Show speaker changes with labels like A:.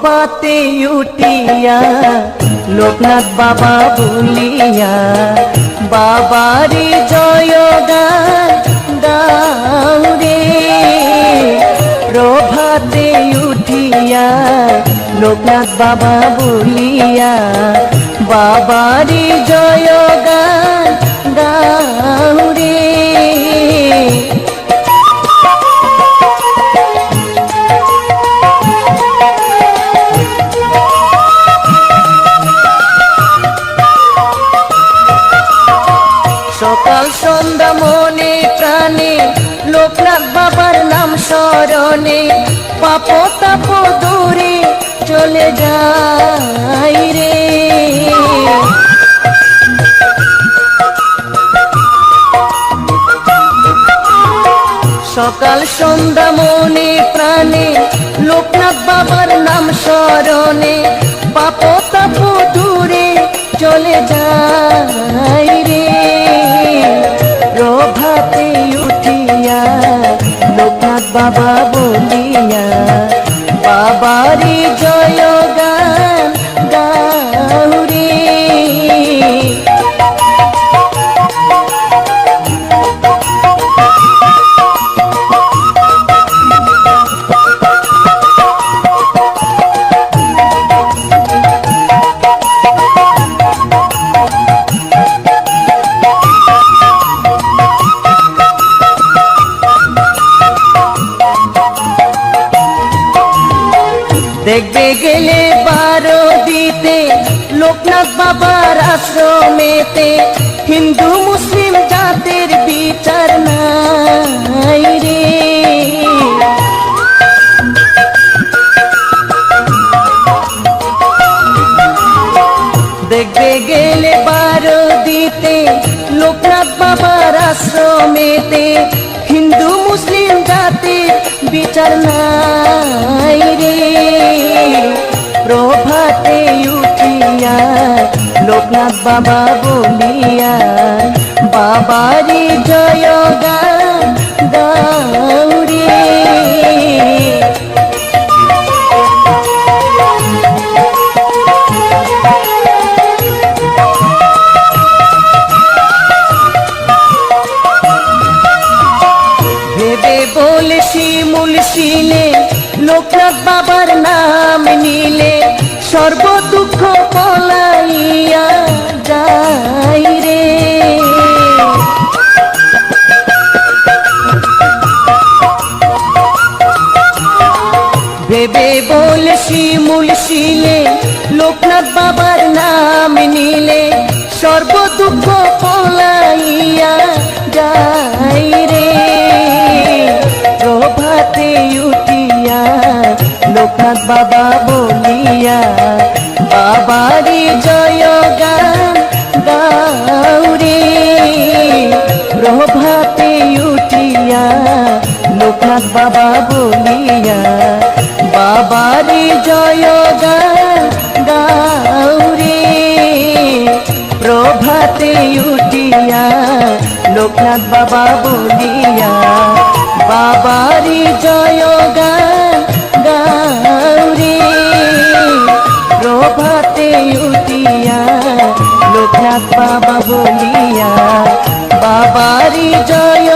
A: প্রভাতে উঠিয়া লোকনাথ বাবা বলিয়া বাবারি জয় গান গাও রে। প্রভাতে উঠিয়া লোকনাথ বাবা বলিয়া বাবারি জয় গান গাও রে। সকাল সন্ধ্যা মনে প্রাণে লোকনাথ বাবার নাম স্মরণে পাপ তাপ দূরে চলে যাই রে। সকাল সন্ধ্যা মনে প্রাণে লোকনাথ বাবার নাম স্মরণে পাপ তাপ দূরে চলে যাই রে। প্রভাতে উঠিয়া লোকনাথ বাবা বলিয়া বাবারি জয় গান গাও রে। দেখবে গেলে 12 দিতে লোকনাথ বাবার আশ্রমেতে হিন্দু মুসলিম জাতের বিচার নাই রে। দেখবে গেলে 12 দিতে লোকনাথ বাবার আশ্রমেতে হিন্দু মুসলিম জাতির বিচার নাই রে। প্রভাতে উঠিয়া লোকনাথ বাবা বলিয়া বাবারি জয় গান গাও রে। ভেবে বলে শিমুল শিলে লোকনাথ বাবার নাম নিলে সর্ব দুঃখ পলাইয়া যাই রে। ভেবে বলে শিমুল শিলে লোকনাথ বাবার নাম নিলে সর্ব দুঃখ পলাইয়া যাই রে। প্রভাতে উঠিয়া লোকনাথ বাবা বলিয়া বাবারি জয় গান গাও রে। প্রভাতে উঠিয়া লোকনাথ বাবা বলিয়া বাবারি জয় গান গাও রে। প্রভাতে উঠিয়া লোকনাথ বাবা বলিয়া বাবারি জয় গান গাও রে। প্রভাতে উঠিয়া লোকনাথ বাবা বলিয়া বাবারি জয়